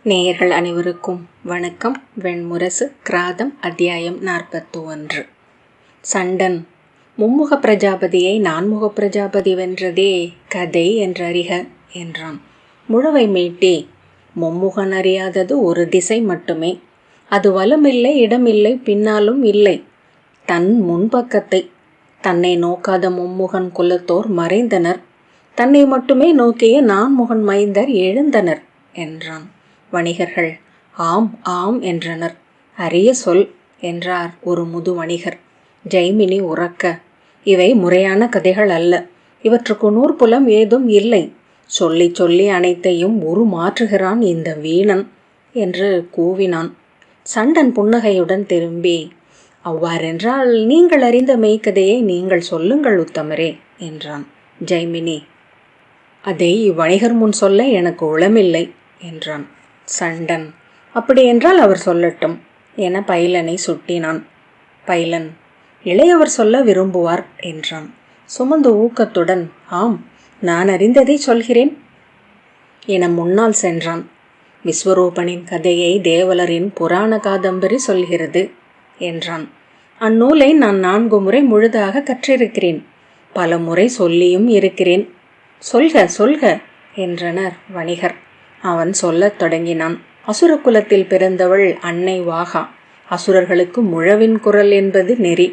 நேயர்கள் அனைவருக்கும் வணக்கம். வெண்முரசு கிராதம் அத்தியாயம் 41. சண்டன் மும்முக பிரஜாபதியை நான்முக பிரஜாபதி வென்றதே கதை என்றறிக என்றான். முழவை மீட்டி, மும்முகன் அறியாதது ஒரு திசை மட்டுமே, அது வலமில்லை இடமில்லை பின்னாலும் இல்லை. தன் முன்பக்கத்தை தன்னை நோக்காத மும்முகன் குலத்தோர் மறைந்தனர், தன்னை மட்டுமே நோக்கிய நான்முகன் மைந்தர் எழுந்தனர் என்றான். வணிகர்கள் ஆம் ஆம் என்றனர். அரிய சொல் என்றார் ஒரு முது வணிகர். ஜெய்மினி உறக்க, இவை முறையான கதைகள் அல்ல, இவற்றுக்கு நூற்புலம் ஏதும் இல்லை. சொல்லி சொல்லி அனைத்தையும் உருமாற்றுகிறான் இந்த வீணன் என்று கூவினான். சண்டன் புன்னகையுடன் திரும்பி, அவ்வாறென்றால் நீங்கள் அறிந்த மெய்க்கதையை நீங்கள் சொல்லுங்கள் உத்தமரே என்றான். ஜெய்மினி, அதை இவ்வணிகர் முன் சொல்ல எனக்கு உளமில்லை என்றான். சண்டன், அப்படியென்றால் அவர் சொல்லட்டும் என பைலனை சுட்டினான். பைலன், இளையவர் சொல்ல விரும்புவார் என்றான். சுமந்து ஊக்கத்துடன், ஆம், நான் அறிந்ததை சொல்கிறேன் என முன்னால் சென்றான். விஸ்வரூபனின் கதையை தேவலரின் புராண காதம்பரி சொல்கிறது என்றான். அந்நூலை நான் 4 முறை முழுதாக கற்றிருக்கிறேன், பல முறை சொல்லியும் இருக்கிறேன். சொல்க சொல்க என்றனர் வணிகர். அவன் சொல்லத் தொடங்கினான். அசுர குலத்தில் பிறந்தவள் அன்னை வாகா. அசுரர்களுக்கு முழவின் குரல் என்பது நெறி.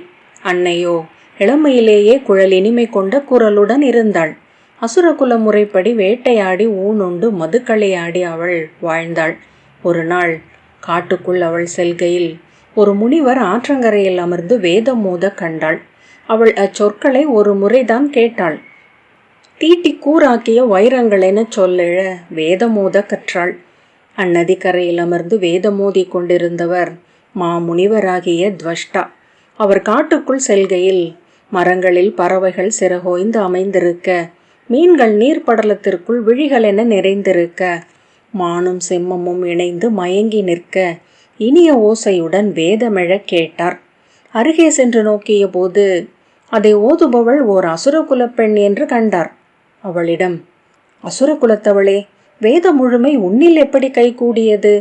அன்னையோ இளமையிலேயே குழல் இனிமை கொண்ட குரலுடன் இருந்தாள். அசுரகுல முறைப்படி வேட்டையாடி ஊனுண்டு மதுக்களையாடி அவள் வாழ்ந்தாள். ஒரு நாள் காட்டுக்குள் அவள் செல்கையில் ஒரு முனிவர் ஆற்றங்கரையில் அமர்ந்து வேதம் மோத கண்டாள். அவள் அச்சொற்களை ஒரு முறைதான் கேட்டாள். தீட்டி கூறாக்கிய வைரங்கள் என சொல்லெழ வேதமோத கற்றாள். அந்நதிக்கரையில் அமர்ந்து வேதமோதி கொண்டிருந்தவர் மாமுனிவராகிய துவஷ்டா. அவர் காட்டுக்குள் செல்கையில் மரங்களில் பறவைகள் சிறகோய்ந்து அமைந்திருக்க, மீன்கள் நீர்ப்படலத்திற்குள் விழிகள் என நிறைந்திருக்க, மானும் செம்மமும் இணைந்து மயங்கி நிற்க இனிய ஓசையுடன் வேதமெழ கேட்டார். அருகே சென்று நோக்கிய போது அதை ஓதுபவள் ஓர் அசுரகுலப் பெண் என்று கண்டார். அவளிடம், அசுர குலத்தவளே, வேதம் முழுமை உன்னில் எப்படி கைகூடியது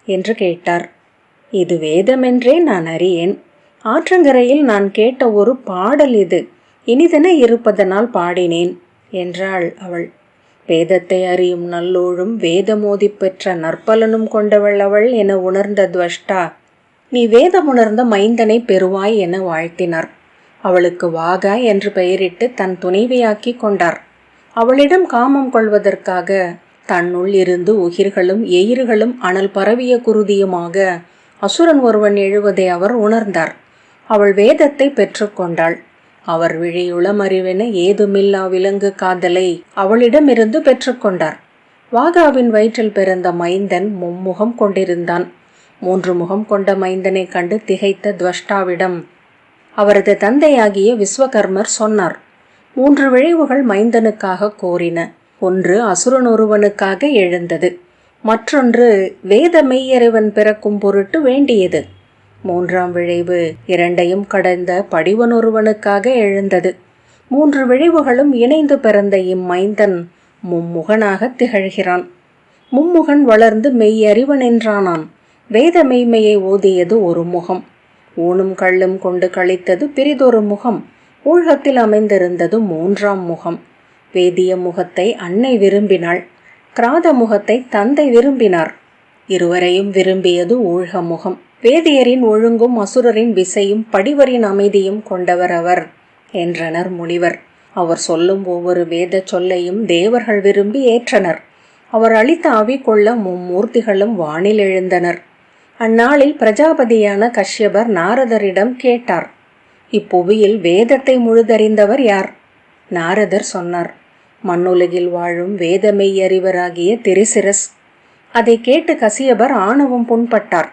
என்று கேட்டார். இது வேதமென்றே நான் அறியேன். ஆற்றங்கரையில் நான் கேட்ட ஒரு பாடல் இது, இனிதென இருப்பதனால் பாடினேன் என்றாள் அவள். வேதத்தை அறியும் நல்லோழும் வேதமோதி பெற்ற நற்பலனும் கொண்டவள் அவள் என உணர்ந்த துவஷ்டா, நீ வேதமுணர்ந்த மைந்தனை பெறுவாய் என வாழ்த்தினார். அவளுக்கு வாகா என்று பெயரிட்டு தன் துணைவியாக்கி கொண்டார். அவளிடம் காமம் கொள்வதற்காக தன்னுள் இருந்து உகிர்களும் எயிர்களும் அனல் பரவிய குருதியுமாக அசுரன் ஒருவன் எழுவதை அவர் உணர்ந்தார். அவள் வேதத்தை பெற்றுக்கொண்டாள். அவர் விழியுளம் அறிவென ஏதுமில்லா விலங்கு காதலை அவளிடமிருந்து பெற்றுக்கொண்டார். வாகாவின் வயிற்றில் பிறந்த மைந்தன் மும்முகம் கொண்டிருந்தான். 3 முகம் கொண்ட மைந்தனை கண்டு திகைத்த துவஷ்டாவிடம் அவரது தந்தையாகிய விஸ்வகர்மர் சொன்னார். 3 விழைவுகள் மைந்தனுக்காக கோரின. ஒன்று அசுரன் ஒருவனுக்காக எழுந்தது, மற்றொன்று வேத மெய்யறிவன் பிறக்கும் பொருட்டு வேண்டியது. 3ஆம் விழைவு 2ஐயும் கடந்த படிவன் ஒருவனுக்காக எழுந்தது. 3 விழைவுகளும் இணைந்து பிறந்த இம்மைந்தன் மும்முகனாக திகழ்கிறான். மும்முகன் வளர்ந்து மெய்யறிவன் என்றானான். வேத மெய்மையை ஓதியது ஒரு முகம், ஊனும் கள்ளும் கொண்டு கழித்தது பிரிதொரு முகம், ஊழ்கத்தில் அமைந்திருந்தது 3ஆம் முகம். வேதிய முகத்தை அன்னை விரும்பினாள், கிராத முகத்தை தந்தை விரும்பினார். இருவரையும் விரும்பியது ஊழ்க முகம். வேதியரின் ஒழுங்கும் அசுரரின் விசையும் படிவரின் அமைதியும் கொண்டவர் அவர் என்றனர் முனிவர். அவர் சொல்லும் ஒவ்வொரு வேத சொல்லையும் தேவர்கள் விரும்பி ஏற்றனர். அவர் அளித்த அவி கொள்ள மும்மூர்த்திகளும் வானில் எழுந்தனர். அந்நாளில் பிரஜாபதியான கஷ்யபர் நாரதரிடம் கேட்டார், இப்புவியில் வேதத்தை முழுதறிந்தவர் யார்? நாரதர் சொன்னார், மண்ணுலகில் வாழும் வேத மெய்யறிவராகிய திரிசிரஸ். அதை கேட்டு கசியபர் ஆணவம் புண்பட்டார்.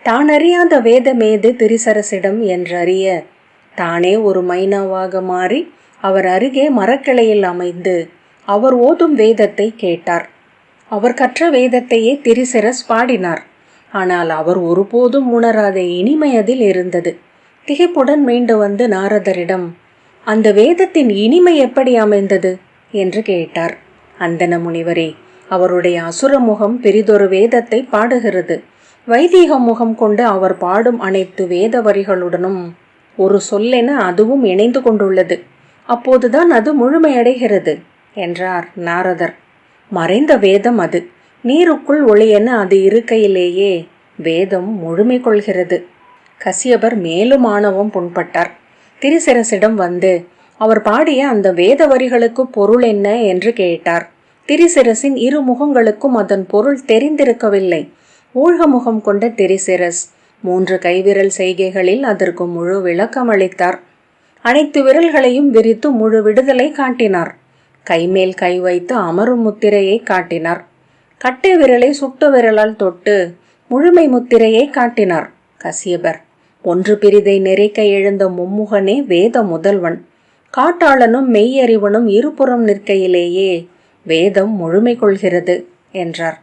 தான் அறியாத வேதமேது திரிசரசிடம் என்றறிய தானே ஒரு மைனாவாக மாறி அவர் அருகே மரக்கிளையில் அமைந்து அவர் ஓதும் வேதத்தை கேட்டார். அவர் கற்ற வேதத்தையே திரிசிரஸ் பாடினார். ஆனால் அவர் ஒருபோதும் உணராத இனிமை அதில் இருந்தது. திகைப்புடன் மீண்டு வந்து நாரதரிடம், அந்த வேதத்தின் இனிமை எப்படி அமைந்தது என்று கேட்டார். அந்தன முனிவரே, அவருடைய அசுர முகம் பெரிதொரு வேதத்தை பாடுகிறது. வைதீக முகம் கொண்டு அவர் பாடும் அனைத்து வேத வரிகளுடனும் ஒரு சொல்லென அதுவும் இணைந்து கொண்டுள்ளது. அப்போதுதான் அது முழுமையடைகிறது என்றார் நாரதர். மறைந்த வேதம் அது. நீருக்குள் ஒளியென அது இருக்கையிலேயே வேதம் முழுமை கொள்கிறது. கசியபர் மேலும் ஆணவம் புண்பட்டார். திரிசரசிடம் வந்து அவர் பாடிய அந்த வேத வரிகளுக்கு பொருள் என்ன என்று கேட்டார். திரிசரசின் இரு முகங்களுக்கும் அதன் பொருள் தெரிந்திருக்கவில்லை. ஊழ்க முகம் கொண்ட திரிசரஸ் 3 கைவிரல் செய்கைகளில் அதற்கு முழு விளக்கம் அளித்தார். அனைத்து விரல்களையும் விரித்து முழு விடுதலை காட்டினார். கைமேல் கை வைத்து அமரும் முத்திரையை காட்டினார். கட்டை விரலை சுட்டு விரலால் தொட்டு முழுமை முத்திரையை காட்டினார். கசியபர், ஒன்று பிரிதை நெறிக்க எழுந்த மும்முகனே வேத முதல்வன். காட்டாளனும் மெய்யறிவனும் இருபுறம் நிற்கையிலேயே வேதம் முழுமை கொள்கிறது என்றார்.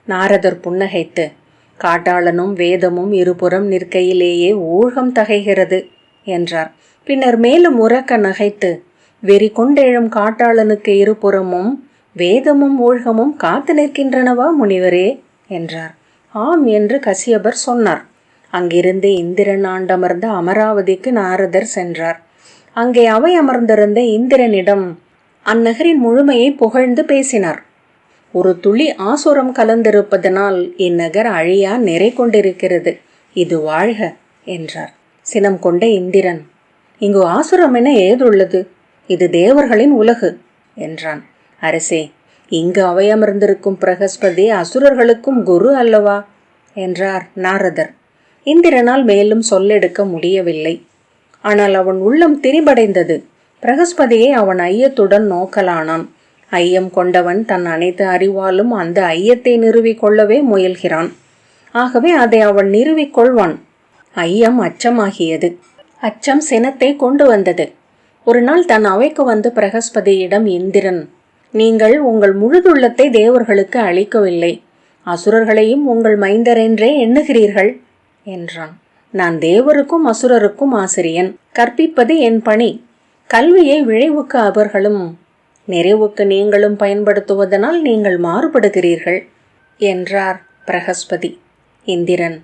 நாரதர் புன்னகைத்து, காட்டாளனும் வேதமும் இருபுறம் நிற்கையிலேயே ஊழ்கம் தகைகிறது என்றார். பின்னர் மேலும் உரக்க நகைத்து, வெறி கொண்டெழும் காட்டாளனுக்கு இருபுறமும் வேதமும் ஊழ்கமும் காத்து நிற்கின்றனவா முனிவரே என்றார். ஆம் என்று கசியபர் சொன்னார். அங்கிருந்து இந்திரன் ஆண்டமர்ந்த அமராவதிக்கு நாரதர் சென்றார். அங்கே அவை அமர்ந்திருந்த இந்திரனிடம் அந்நகரின் முழுமையை புகழ்ந்து பேசினார். ஒரு துளி ஆசுரம் கலந்திருப்பதனால் இந்நகர் அழியா நிறை கொண்டிருக்கிறது. இது வாழ்க என்றார். சினம் கொண்ட இந்திரன், இங்கு ஆசுரம் என ஏதுள்ளது? இது தேவர்களின் உலகு என்றான். அரசே, இங்கு அவையமர்ந்திருக்கும் பிரகஸ்பதி அசுரர்களுக்கும் குரு அல்லவா என்றார் நாரதர். இந்திரனால் மேலும் சொல்லெடுக்க முடியவில்லை. ஆனால் அவன் உள்ளம் திரிபடைந்தது. பிரகஸ்பதியை அவன் ஐயத்துடன் நோக்கலானான். ஐயம் கொண்டவன் தன் அனைத்து அறிவாலும் அந்த ஐயத்தை நிறுவிக்கொள்ளவே முயல்கிறான். ஆகவே அதை அவன் நிறுவிக்கொள்வான். ஐயம் அச்சமாகியது. அச்சம் சினத்தை கொண்டு வந்தது. ஒரு நாள் தன் அவைக்கு வந்து பிரகஸ்பதியிடம் இந்திரன், நீங்கள் உங்கள் முழுதுள்ளத்தை தேவர்களுக்கு அளிக்கவில்லை. அசுரர்களையும் உங்கள் மைந்தரென்றே எண்ணுகிறீர்கள் என்றான். நான் தேவருக்கும் அசுரருக்கும் ஆசிரியன். கற்பிப்பது என் பணி. கல்வியை விழைவுக்கு அவர்களும் நிறைவுக்கு நீங்களும் பயன்படுத்துவதனால் நீங்கள் மாறுபடுகிறீர்கள் என்றார் பிரகஸ்பதி. இந்திரன்,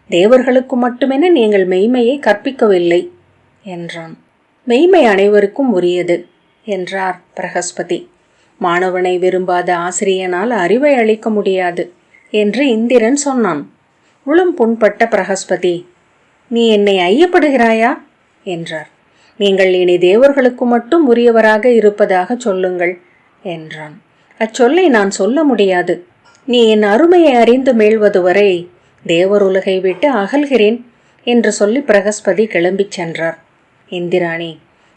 தேவர்களுக்கு மட்டுமென நீங்கள் மெய்மையை கற்பிக்கவில்லை என்றான். மெய்மை அனைவருக்கும் உரியது என்றார் பிரகஸ்பதி. மாணவனை விரும்பாத ஆசிரியனால் அறிவை அளிக்க முடியாது என்று இந்திரன் சொன்னான். உளம் புண்பட்ட பிரகஸ்பதி, நீ என்னை ஐயப்படுகிறாயா என்றார். நீங்கள் இனி தேவர்களுக்கு மட்டும் உரியவராக இருப்பதாக சொல்லுங்கள் என்றான். அச்சொல்லை நான் சொல்ல முடியாது. நீ என் அருமையை அறிந்து மீள்வது வரை தேவர் உலகை விட்டு அகல்கிறேன் என்று சொல்லி பிரகஸ்பதி கிளம்பிச் சென்றார். இந்திராணி,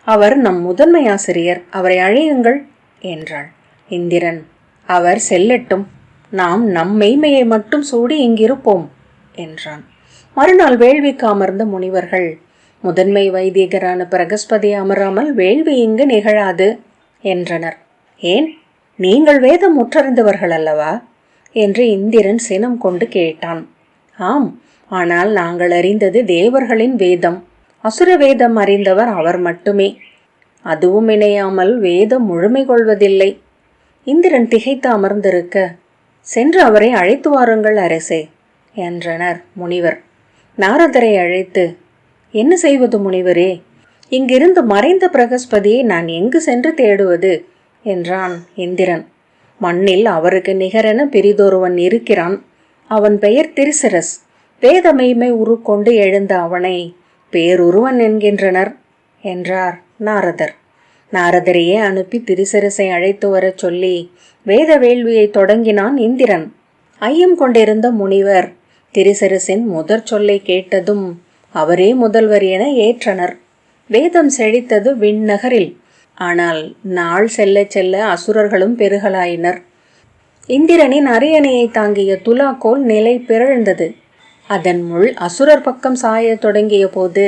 அவர் நம் முதன்மை ஆசிரியர், அவரை அழையுங்கள் என்றாள். இந்திரன், அவர் செல்லட்டும், நாம் நம் மெய்மையை மட்டும் சூடி இங்கிருப்போம் என்றான். மறுநாள் வேள்விக்கு அமர்ந்த முனிவர்கள், முதன்மை வைதிகரான பிரகஸ்பதி அமராமல் வேள்வி இங்கு நிகழாது என்றனர். ஏன், நீங்கள் வேதம் முற்றறிந்தவர்கள் அல்லவா என்று இந்திரன் சினம் கொண்டு கேட்டான். ஆம், ஆனால் நாங்கள் அறிந்தது தேவர்களின் வேதம். அசுர வேதம் அறிந்தவர் அவர் மட்டுமே. அதுவும் இணையாமல் வேதம் முழுமை கொள்வதில்லை. இந்திரன் திகைத்து அமர்ந்திருக்க, சென்று அவரை அழைத்து வாருங்கள் அரசே என்றனர் முனிவர். நாரதரை அழைத்து, என்ன செய்வது முனிவரே? இங்கிருந்து மறைந்த பிரகஸ்பதியை நான் எங்கு சென்று தேடுவது என்றான் இந்திரன். மண்ணில் அவருக்கு நிகரென பிரிதொருவன் இருக்கிறான். அவன் பெயர் திரிசரஸ். வேத மெய்மை உருக்கொண்டு எழுந்த அவனை பேருருவன் என்கின்றனர் என்றார் நாரதர். நாரதரையே அனுப்பி திரிசரசை அழைத்து வரச் சொல்லி வேத வேள்வியை தொடங்கினான் இந்திரன். ஐயம் கொண்டிருந்த முனிவர் திரிசரசின் முதற் சொல்லை கேட்டதும் அவரே முதல்வர் என ஏற்றனர். வேதம் செழித்தது விண்ணகரில். ஆனால் நாள் செல்ல செல்ல அசுரர்களும் பெருகலாயினர். இந்திரனின் அரியணையை தாங்கிய துலாக்கோல் நிலை பிறழ்ந்தது. அதன் முள் அசுரர் பக்கம் சாய தொடங்கிய போது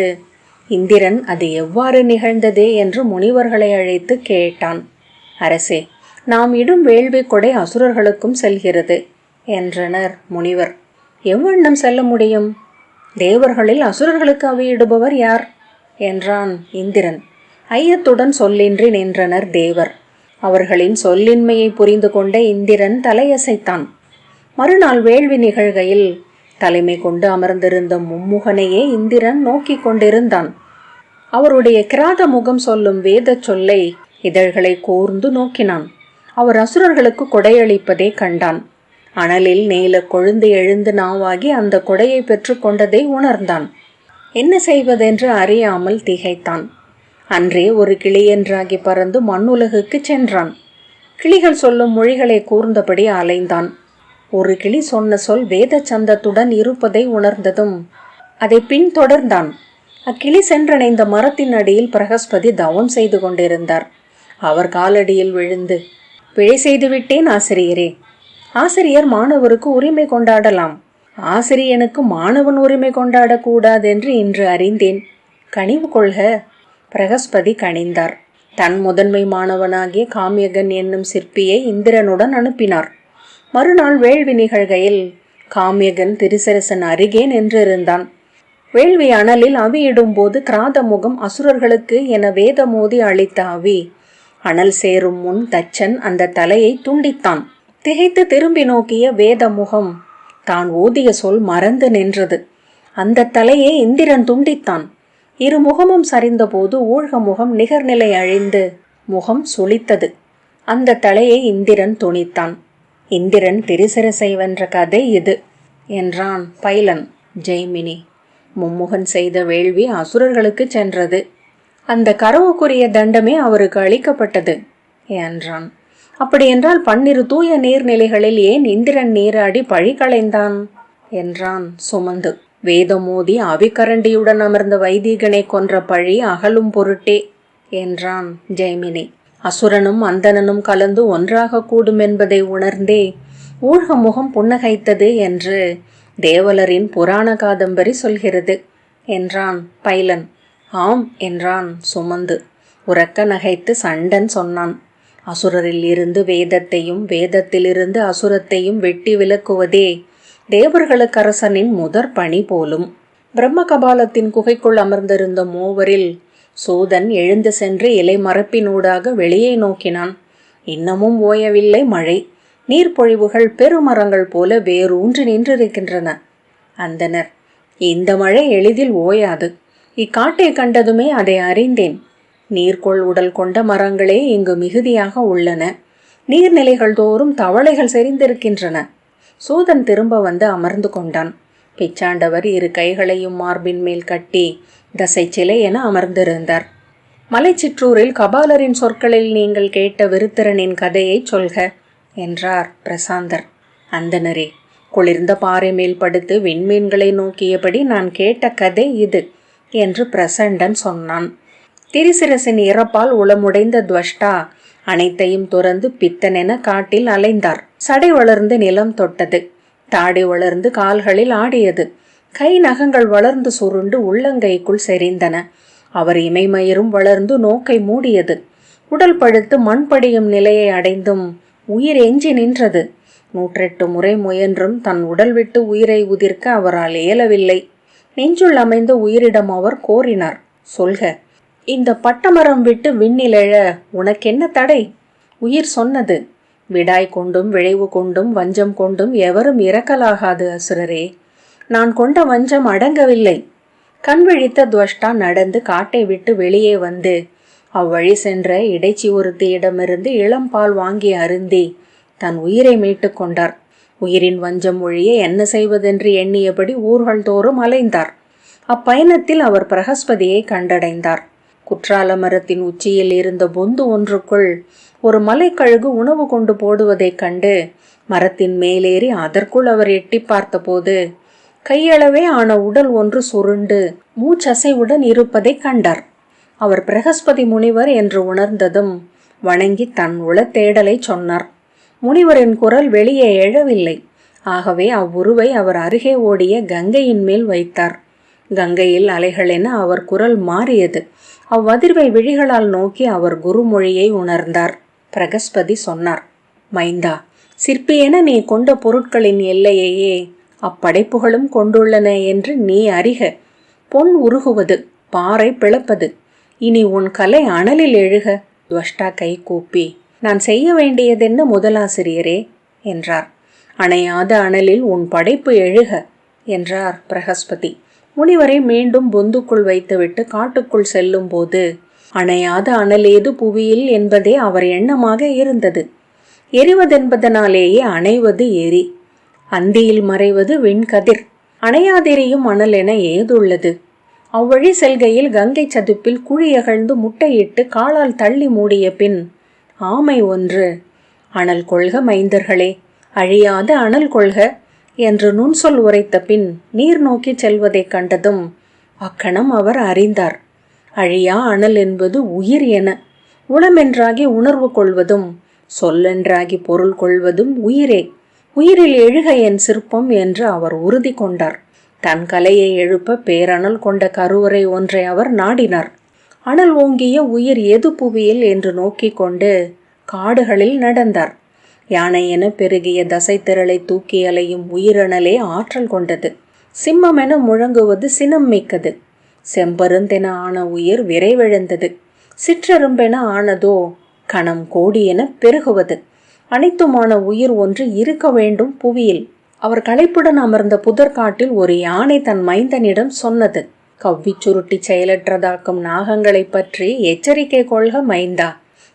இந்திரன் அது எவ்வாறு நிகழ்ந்தது என்று முனிவர்களை அழைத்து கேட்டான். அரசே, நாம் இடும் வேள்வி கொடை அசுரர்களுக்கும் செல்கிறது என்றனர் முனிவர். எவ்வண்ணம் செல்ல முடியும்? தேவர்களில் அசுரர்களுக்கு அவையிடுபவர் யார் என்றான் இந்திரன். ஐயத்துடன் சொல்லின்றி நின்றனர் தேவர். அவர்களின் சொல்லின்மையை புரிந்து கொண்ட இந்திரன் தலையசைத்தான். மறுநாள் வேள்வி நிகழ்கையில் தலைமை கொண்டு அமர்ந்திருந்த மும்முகனையே இந்திரன் நோக்கி கொண்டிருந்தான். அவருடைய கிராத முகம் சொல்லும் வேத சொல்லை இதழ்களை கூர்ந்து நோக்கினான். அவர் அசுரர்களுக்கு கொடையளிப்பதை கண்டான். அனலில் நேல கொழுந்து எழுந்து நாவாகி அந்த கொடையை பெற்று கொண்டதை உணர்ந்தான். என்ன செய்வதென்று அறியாமல் திகைத்தான். அன்றே ஒரு கிளியென்றாகி பறந்து மண்ணுலகுக்கு சென்றான். கிளிகள் சொல்லும் மொழிகளை கூர்ந்தபடி அலைந்தான். ஒரு கிளி சொன்ன சொல் வேத சந்தத்துடன் இருப்பதை உணர்ந்ததும் அதை பின்தொடர்ந்தான். அக்கிளி சென்றடைந்த மரத்தின் அடியில் பிரகஸ்பதி தவம் செய்து கொண்டிருந்தார். அவர் காலடியில் விழுந்து, பிழை செய்துவிட்டேன் ஆசிரியரே. ஆசிரியர் மாணவருக்கு உரிமை கொண்டாடலாம், ஆசிரியனுக்கு மாணவன் உரிமை கொண்டாடக்கூடாதென்று இன்று அறிந்தேன். கனிவு கொள்க. பிரகஸ்பதி கனிந்தார். தன் முதன்மை மாணவனாகிய காமியகன் என்னும் சிற்பியை இந்திரனுடன் அனுப்பினார். மறுநாள் வேள்வி நிகழ்கையில் காமியகன் திரிசரசன் அருகே நின்றிருந்தான். வேள்வி அனலில் அவியிடும் போது கிராத முகம் அசுரர்களுக்கு என வேதமோதி அளித்த அவி அனல் சேரும் முன் தச்சன் அந்த தலையை துண்டித்தான். திகைத்து திரும்பி நோக்கிய வேத முகம் தான் ஓதிய சொல் மறந்து நின்றது. அந்த தலையை இந்திரன் துண்டித்தான். இரு முகமும் சரிந்தபோது ஊழ்க முகம் நிகர்நிலை அழிந்து முகம் சுளித்தது. அந்த தலையை இந்திரன் துணித்தான். இந்திரன் திரிசரசை வென்ற கதை இது என்றான் பைலன். ஜெய்மினி, மும்முகன் செய்த வேள்வி அசுரர்களுக்கு சென்றது. அந்த கரவுக்குரிய தண்டமே அவருக்கு அளிக்கப்பட்டது என்றான். அப்படியென்றால் 12 தூய நீர்நிலைகளில் ஏன் இந்திரன் நீராடி பழி களைந்தான் என்றான் சுமந்து. வேதமோதி அவிக்கரண்டியுடன் அமர்ந்த வைதீகனை கொன்ற பழி அகலும் பொருட்டே என்றான் ஜெய்மினி. அசுரனும் அந்தணனும் கலந்து ஒன்றாக கூடும் என்பதை உணர்ந்தே ஊழ்க முகம் புன்னகைத்தது என்று தேவலரின் புராண காதம்பரி சொல்கிறது என்றான் பைலன். ஆம் என்றான் சுமந்து. உறக்க நகைத்து சண்டன் சொன்னான். அசுரரில் இருந்து வேதத்தையும் வேதத்திலிருந்து அசுரத்தையும் வெட்டி விலக்குவதே தேவர்களுக்கரசனின் முதற் பணி போலும். பிரம்ம கபாலத்தின் குகைக்குள் அமர்ந்திருந்த மூவரில் சூதன் எழுந்து சென்று இலை மரப்பினூடாக வெளியே நோக்கினான். இன்னமும் ஓயவில்லை மழை. நீர்ப்பொழிவுகள் பெருமரங்கள் போல வேரூன்றி நின்றிருக்கின்றன. அந்தனர், இந்த மழை எளிதில் ஓயாது. இக்காட்டை கண்டதுமே அதை அறிந்தேன். நீர்கொள் உடல் கொண்ட மரங்களே இங்கு மிகுதியாக உள்ளன. நீர்நிலைகள் தோறும் தவளைகள் செறிந்திருக்கின்றன. சூதன் திரும்ப வந்து அமர்ந்து கொண்டான். பிச்சாண்டவர் இரு கைகளையும் மார்பின் மேல் கட்டி தசை சிலை என அமர்ந்திருந்தார். மலை சிற்றூரில் கபாலரின் சொற்களில் நீங்கள் கேட்ட விருத்திரனின் கதையை சொல்க என்றார் பிரசாந்தர். அந்தனரே, குளிர்ந்த பாறை மேல் படுத்து விண்மீன்களை நோக்கியபடி நான் கேட்ட கதை இது என்று பிரசண்டன் சொன்னான். திரிசிரசின் இறப்பால் உளமுடைந்த துவஷ்டா அனைத்தையும் துறந்து பித்தனென காட்டில் அலைந்தார். சடை வளர்ந்து நிலம் தொட்டது. தாடி வளர்ந்து கால்களில் ஆடியது. கை நகங்கள் வளர்ந்து சுருண்டு உள்ளங்கைக்குள் செறிந்தன. அவர் இமைமயிரும் வளர்ந்து நோக்கை மூடியது. உடல் பழுத்து மண் படியும் நிலையை அடைந்தும் உயிர் எஞ்சி நின்றது. 108 முறை முயன்றும் தன் உடல் விட்டு உயிரை உதிர்க்க அவரால் இயலவில்லை. நெஞ்சுள் அமைந்த உயிரிடம் அவர் கோரினார். சொல்க, இந்த பட்டமரம் விட்டு விண்ணிலெழ உனக்கென்ன தடை? உயிர் சொன்னது, விடாய் கொண்டும் விழைவு கொண்டும் வஞ்சம் கொண்டும் எவரும் இறக்கலாகாது அசுரரே. நான் கொண்ட வஞ்சம் அடங்கவில்லை. கண் விழித்த துவஷ்டா நடந்து காட்டை விட்டு வெளியே வந்து அவ்வழி சென்ற இடைச்சி ஒருத்தியிடமிருந்து இளம்பால் வாங்கி அருந்தி தன் உயிரை மீட்டு கொண்டார். உயிரின் வஞ்சம் ஒழிய என்ன செய்வதென்று எண்ணியபடி ஊர்கள் தோறும் அலைந்தார். அப்பயணத்தில் அவர் பிரகஸ்பதியை கண்டடைந்தார். குற்றால மரத்தின் உச்சியில் இருந்த பொந்து ஒன்றுக்குள் ஒரு மலைக்கழுகு உணவு கொண்டு போடுவதைக் கண்டு மரத்தின் மேலேறி அதற்குள் அவர் எட்டி பார்த்தபோது கையளவே ஆன உடல் ஒன்று சுருண்டு மூச்சசைவுடன் இருப்பதைக் கண்டார். அவர் பிரகஸ்பதி முனிவர் என்று உணர்ந்ததும் வணங்கி தன் உள தேடலை சொன்னார். முனிவரின் குரல் வெளியே எழவில்லை. ஆகவே அவ்வுருவை அவர் அருகே ஓடிய கங்கையின் மேல் வைத்தார். கங்கையில் அலைகளென அவர் குரல் மாறியது. அவ்வதிர்வை விழிகளால் நோக்கி அவர் குருமொழியை உணர்ந்தார். பிரகஸ்பதி சொன்னார், மைந்தா, சிற்பியென நீ கொண்ட பொருட்களின் எல்லையையே அப்படைப்புகளும் கொண்டுள்ளன என்று நீ அறிக. பொன் உருகுவது, பாறை பிளப்பது. இனி உன் கலை அனலில் எழுக. துவஷ்டா கை கூப்பி நான் செய்ய வேண்டியதென்ன முதலாசிரியரே என்றார். அணையாத அனலில் உன் படைப்பு எழுக என்றார் பிரகஸ்பதி. முனிவரை மீண்டும் பொந்துக்குள் வைத்துவிட்டு காட்டுக்குள் செல்லும் போது அணையாத அனலேது புவியில் என்பதே அவர் எண்ணமாக இருந்தது. எரிவதென்பதனாலேயே அணைவது எரி, அந்தியில் மறைவது விண்கதிர், அணையாதெரியும் அனல் என ஏதுள்ளது. அவ்வழி செல்கையில் கங்கை சதுப்பில் குழியகழ்ந்து முட்டையிட்டு காலால் தள்ளி மூடிய பின் ஆமை ஒன்று அனல் கொள்க மைந்தர்களே, அழியாத அனல் கொள்க என்று நுண்சொல் உரைத்த பின் நீர் நோக்கி செல்வதைக் கண்டதும் அக்கணம் அவர் அறிந்தார். அழியா அனல் என்பது உயிர் என, உளமென்றாகி உணர்வு கொள்வதும் சொல்லென்றாகி பொருள் கொள்வதும் உயிரே. உயிரில் எழுக என் சிற்பம் என்று அவர் உறுதி கொண்டார். தன் கலையை எழுப்ப பேரணல் கொண்ட கருவறை ஒன்றை அவர் நாடினார். அனல் ஓங்கிய உயிர் எது புவியில் என்று நோக்கி கொண்டு காடுகளில் நடந்தார். யானை என பெருகிய தசை திரளை தூக்கி அலையும் உயிரணலே ஆற்றல் கொண்டது. சிம்மமென முழங்குவது சினம் மிக்கது. செம்பருந்தென ஆன உயிர் விரைவெழுந்தது. சிற்றெரும்பென ஆனதோ கணம் கோடி என பெருகுவது. அனைத்துமான உயிர் ஒன்று இருக்க வேண்டும் புவியில். அவர் களைப்புடன் அமர்ந்த புதற்காட்டில் ஒரு யானை தன் மைந்தனிடம் சொன்னது. கவ்வி சுருட்டி செயலற்றதாக்கும் நாகங்களை பற்றி எச்சரிக்கை கொள்க மைந்தா.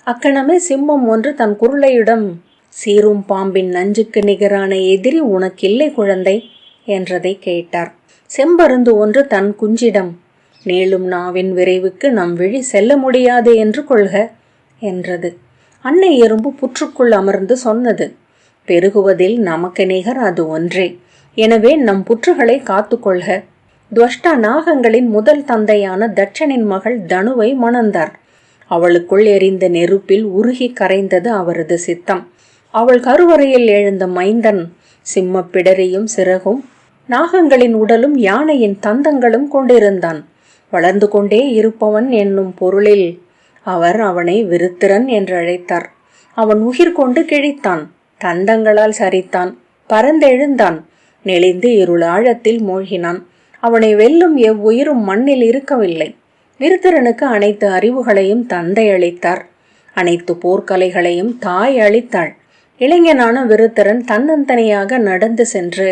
அக்கணமே சிம்மம் ஒன்று தன் குருளையிடம் சீரும் பாம்பின் நஞ்சுக்கு நிகரான எதிரி உனக்கில்லை குழந்தை என்றதை கேட்டார். செம்பருந்து ஒன்று தன் குஞ்சிடம் நீளும் நாவின் விரைவுக்கு நம் விழி செல்ல முடியாது என்று கொள்க என்றது. அன்னை எறும்பு புற்றுக்குள் அமர்ந்து சொன்னது. பெருகுவதில் நமக்கு நிகர் அது ஒன்றே, எனவே நம் புற்றுகளை காத்து கொள்க. துவஷ்டா நாகங்களின் முதல் தந்தையான தட்சனின் மகள் தனுவை மணந்தார். அவளுக்குள் எரிந்த நெருப்பில் உருகி கரைந்தது அவரது சித்தம். அவள் கருவறையில் எழுந்த மைந்தன் சிம்ம பிடரியும் சிறகும் நாகங்களின் உடலும் யானையின் தந்தங்களும் கொண்டிருந்தான். வளர்ந்து கொண்டே இருப்பவன் என்னும் பொருளில் அவர் அவனை விருத்திரன் என்று அழைத்தார். அவன் உயிர் கொண்டு கிழித்தான், தந்தங்களால் சரித்தான், பறந்தெழுந்தான், நெளிந்து இருள் ஆழத்தில் மூழ்கினான். அவனை வெல்லும் எவ்வுயிரும் மண்ணில் இருக்கவில்லை. விருத்திரனுக்கு அனைத்து அறிவுகளையும் தந்தை அளித்தார். அனைத்து போர்க்கலைகளையும் தாய் அளித்தாள். இளைஞனான விருத்திரன் தன்னந்தனியாக நடந்து சென்று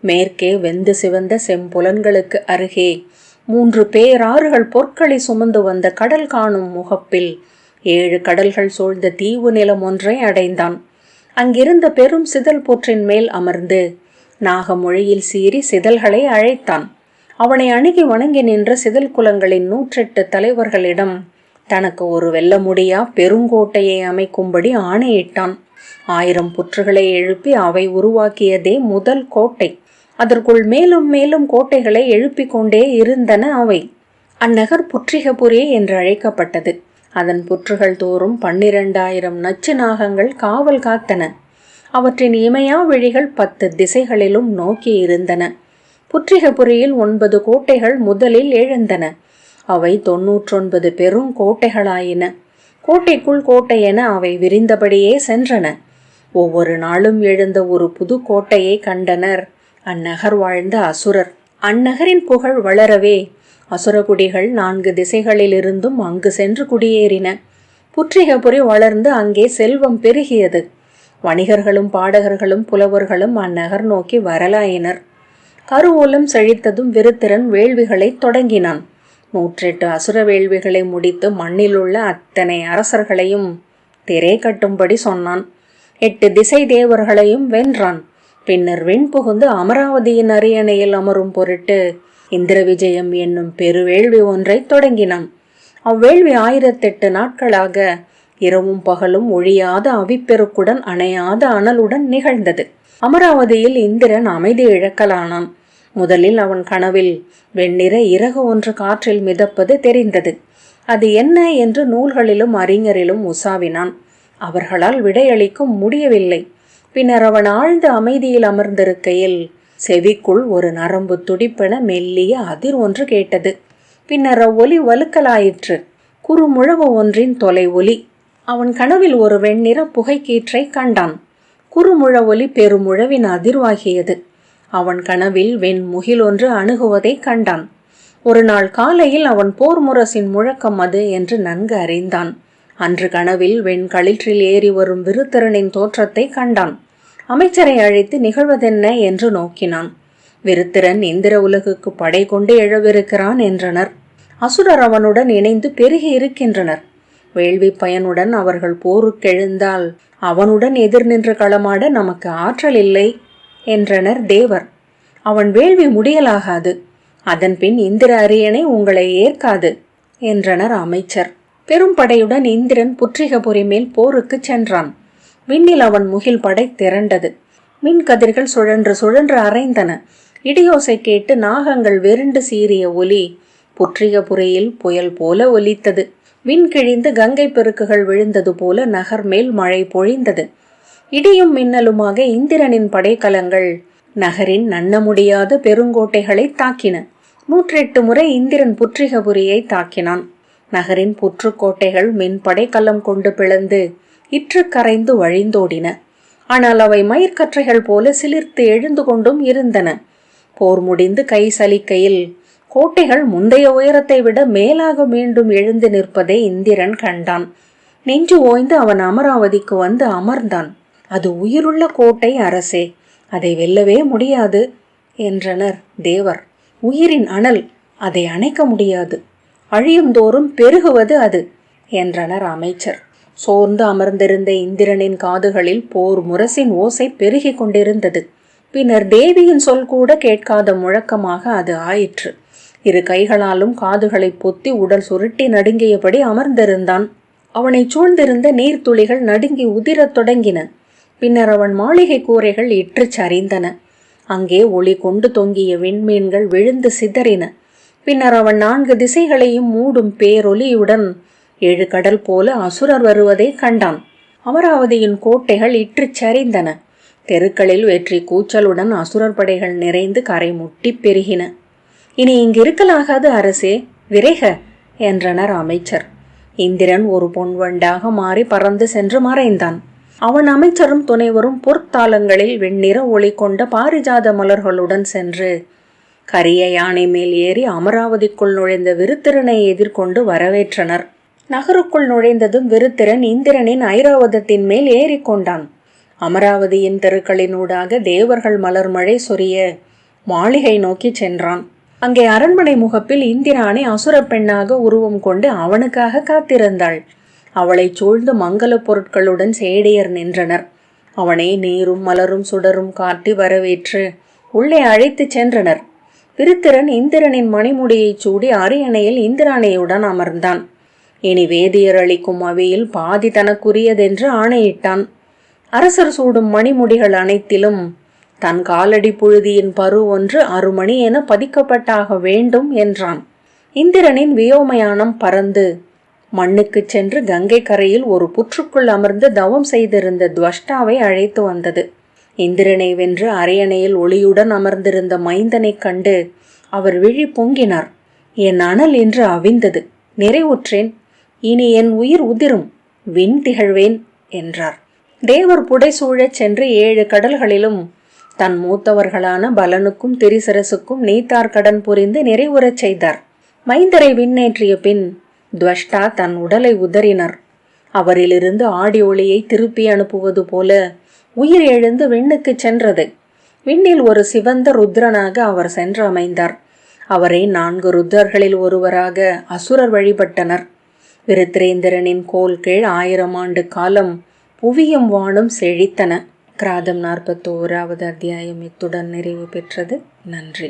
மேற்கே வெந்து சிவந்த செம்புலன்களுக்கு அருகே 3 பேராறுகள் பொற்களை சுமந்து வந்த கடல் காணும் முகப்பில் 7 கடல்கள் சூழ்ந்த தீவு நிலம் ஒன்றை அடைந்தான். அங்கிருந்த பெரும் சிதல் புற்றின் மேல் அமர்ந்து நாகமொழியில் சீறி சிதல்களை அழைத்தான். அவனை அணுகி வணங்கி நின்ற சிதல் குலங்களின் 108 தலைவர்களிடம் தனக்கு ஒரு வெல்ல முடியா பெருங்கோட்டையை அமைக்கும்படி ஆணையிட்டான். 1000 புற்றுகளை எழுப்பி அவை உருவாக்கியதே முதல் கோட்டை. அதற்குள் மேலும் மேலும் கோட்டைகளை எழுப்பிக் கொண்டே இருந்தன அவை. அந்நகர் புற்றிகபுரி என்று அழைக்கப்பட்டது. அதன் புற்றுகள் தோறும் 12,000 நச்சு நாகங்கள் காவல் காத்தன. அவற்றின் இமையா விழிகள் 10 திசைகளிலும் நோக்கி இருந்தன. புற்றிகபுரியில் 9 கோட்டைகள் முதலில் எழுந்தன. அவை 99 பெரும் கோட்டைகளாயின. கோட்டைக்குள் கோட்டை என அவை விரிந்தபடியே சென்றன. ஒவ்வொரு நாளும் எழுந்த ஒரு புது கோட்டையை கண்டனர் அந்நகர் வாழ்ந்த அசுரர். அந்நகரின் புகழ் வளரவே அசுரகுடிகள் 4 திசைகளிலிருந்தும் அங்கு சென்று குடியேறின. புற்றிகபுரி வளர்ந்து அங்கே செல்வம் பெருகியது. வணிகர்களும் பாடகர்களும் புலவர்களும் அந்நகர் நோக்கி வரலாயினர். கருவூலம் செழித்ததும் விருத்திரன் வேள்விகளை தொடங்கினான். 108 அசுர வேள்விகளை முடித்து மண்ணில் உள்ள அத்தனை அரசர்களையும் திரை கட்டும்படி சொன்னான். 8 திசை தேவர்களையும் வென்றான். பின்னர் வெண் புகுந்து அமராவதியின் அரியணையில் அமரும் பொருட்டு இந்திர விஜயம் என்னும் பெருவேள்வி ஒன்றை தொடங்கினான். அவ்வேள்வி 1008 நாட்களாக இரவும் பகலும் ஒழியாத அவிப்பெருக்குடன் அணையாத அனலுடன் நிகழ்ந்தது. அமராவதியில் இந்திரன் அமைதி இழக்கலானான். முதலில் அவன் கனவில் வெண்ணிற இறகு ஒன்று காற்றில் மிதப்பது தெரிந்தது. அது என்ன என்று நூல்களிலும் அறிஞரிலும் உசாவினான். அவர்களால் விடையளிக்கும் முடியவில்லை. பின்னர் அவன் ஆழ்ந்த அமைதியில் அமர்ந்திருக்கையில் செவிக்குள் ஒரு நரம்பு துடிப்பென மெல்லிய அதிர் ஒன்று கேட்டது. பின்னர் அவ்வொலி வலுக்கலாயிற்று. குறுமுழவு ஒன்றின் தொலை ஒலி. அவன் கனவில் ஒரு வெண்ணிற புகைக்கீற்றை கண்டான். குறுமுழ ஒலி பெருமுழவின் அதிர்வாகியது. அவன் கனவில் வெண்முகில் ஒன்று அணுகுவதை கண்டான். ஒரு நாள் காலையில் அவன் போர் முரசின் முழக்கம் அது என்று நன்கு அறிந்தான். அன்று கனவில் வெண்களிற்றில் ஏறி வரும் விருத்திரனின் தோற்றத்தை கண்டான். அமைச்சரை அழைத்து நிகழ்வதென்ன என்று நோக்கினான். விருத்திரன் இந்திர உலகுக்கு படை கொண்டு எழவிருக்கிறான் என்றனர். அசுரர் அவனுடன் இணைந்து பெருகி இருக்கின்றனர். வேள்வி பயனுடன் அவர்கள் போருக்கெழுந்தால் அவனுடன் எதிர் நின்று களமாட நமக்கு ஆற்றல் இல்லை என்றனர் தேவர். அவன் வேள்வி முடியலாகாது, அதன்பின் இந்திர அரியணை உங்களை ஏற்காது என்றனர் அமைச்சர். பெரும் படையுடன் இந்திரன் புற்றிகபுரி மேல் போருக்கு சென்றான். விண்ணில் அவன் முகில் படை திரண்டது. மின் கதிர்கள் சுழன்று சுழன்று அரைந்தன. இடியோசை கேட்டு நாகங்கள் வெருண்டு சீறிய ஒலி புற்றிகபுரியில் புயல் போல ஒலித்தது. விண் கிழிந்து கங்கை பெருக்குகள் விழுந்தது போல நகர் மேல் மழை பொழிந்தது. இடியும் மின்னலுமாக இந்திரனின் படைக்கலங்கள் நகரின் நண்ண முடியாத பெருங்கோட்டைகளை தாக்கின. 108 முறை இந்திரன் புற்றிகபுரியை தாக்கினான். நகரின் புற்றுக்கோட்டைகள் மின்படை கலம் கொண்டு பிளந்து இற்று கரைந்து வழிந்தோடின. ஆனால் அவை மயிர்கற்றைகள் போல சிலிர்த்து எழுந்து கொண்டும் இருந்தன. போர் முடிந்து கை சலிக்கையில் கோட்டைகள் முந்தைய உயரத்தை விட மேலாக மீண்டும் எழுந்து நிற்பதை இந்திரன் கண்டான். நெஞ்சு ஓய்ந்து அவன் அமராவதிக்கு வந்து அமர்ந்தான். அது உயிருள்ள கோட்டை அரசே, அதை வெல்லவே முடியாது என்றனர் தேவர். உயிரின் அனல், அதை அணைக்க முடியாது, அழியும் தோறும் பெருகுவது அது என்றனர் அமைச்சர். சோர்ந்து அமர்ந்திருந்த இந்திரனின் காதுகளில் போர் முரசின் ஓசை பெருகி கொண்டிருந்தது. பின்னர் தேவியின் சொல் கூட கேட்காத முழக்கமாக அது ஆயிற்று. இரு கைகளாலும் காதுகளை பொத்தி உடல் சுருட்டி நடுங்கியபடி அமர்ந்திருந்தான். அவனை சூழ்ந்திருந்த நீர்த்துளிகள் நடுங்கி உதிரத் தொடங்கின. பின்னர் அவன் மாளிகை கூரைகள் இற்று சரிந்தன. அங்கே ஒளி கொண்டு தொங்கிய விண்மீன்கள் விழுந்து சிதறின. பின்னர் அவன் 4 திசைகளையும் மூடும் பேரொலியுடன் 7 கடல் போல அசுரர் வருவதை கண்டான். அமராவதியின் கோட்டைகள் இற்று சரிந்தன. தெருக்களில் வெற்றி கூச்சலுடன் அசுரர் படைகள் நிறைந்து கரை முட்டி பெருகின. இனி இங்கிருக்கலாகாது அரசே, விரைக என்றனர் அமைச்சர். இந்திரன் ஒரு பொன்வண்டாக மாறி பறந்து சென்று மறைந்தான். அவன் அமைச்சரும் துணைவரும் பொற்தாளங்களில் வெண்ணிற ஒளி கொண்ட பாரிஜாத மலர்களுடன் சென்று கரிய யானை மேல் ஏறி அமராவதிக்குள் நுழைந்த விருத்திரனை எதிர்கொண்டு வரவேற்றனர். நகருக்குள் நுழைந்ததும் விருத்திரன் இந்திரனின் ஐராவதத்தின் மேல் ஏறிக்கொண்டான். அமராவதியின் தெருக்களினூடாக தேவர்கள் மலர் மழை சொரிய மாளிகை நோக்கி சென்றான். அங்கே அரண்மனை முகப்பில் இந்திராணி அசுர பெண்ணாக உருவம் கொண்டு அவனுக்காக காத்திருந்தாள். அவளை சூழ்ந்து மங்கள பொருட்களுடன் சேடியர் நின்றனர். அவனை நீரும் மலரும் சுடரும் காட்டி வரவேற்று உள்ளே அழைத்து சென்றனர். விருத்திரன் இந்திரனின் மணிமுடியை சூடி அரியணையில் இந்திராணியுடன் அமர்ந்தான். இனி வேதியர் அளிக்கும் அவையில் பாதி தனக்குரியதென்று ஆணையிட்டான். அரசர் சூடும் மணிமுடிகள் அனைத்திலும் தன் காலடி புழுதியின் பரு ஒன்று 6 மணி என பதிக்கப்பட்டாக வேண்டும் என்றான். இந்திரனின் வியோமயானம் பறந்து மண்ணுக்கு சென்று கங்கை கரையில் ஒரு புற்றுக்குள் அமர்ந்து தவம் செய்திருந்த துவஷ்டாவை அழைத்து வந்தது. இந்திரனை வென்று அரியணையில் ஒளியுடன் அமர்ந்திருந்த மைந்தனை கண்டு அவர் விழி பொங்கினார். என் அனல் என்று அவிந்தது, நிறைவுற்றேன், இனி என் உயிர் உதிரும், விண் திகழ்வேன் என்றார். தேவர் புடைசூழச் சென்று 7 கடல்களிலும் தன் மூத்தவர்களான பலனுக்கும் திரிசரசுக்கும் நீத்தார் கடன் புரிந்து நிறைவுறச் செய்தார். மைந்தரை விண்ணேற்றிய பின் துவஷ்டா தன் உடலை உதறினார். அவரிலிருந்து ஆடி ஒளியை திருப்பி அனுப்புவது போல உயிர் எழுந்து விண்ணுக்கு சென்றது. விண்ணில் ஒரு சிவந்த ருத்ரனாக அவர் சென்று அமைந்தார். அவரை 4 ருத்ரர்களில் ஒருவராக அசுரர் வழிபட்டனர். விருத்திரேந்திரனின் கோல் கீழ் 1000 ஆண்டு காலம் புவியும் வானும் செழித்தன. கிராதம் 41வது அத்தியாயம் இத்துடன் நிறைவு பெற்றது. நன்றி.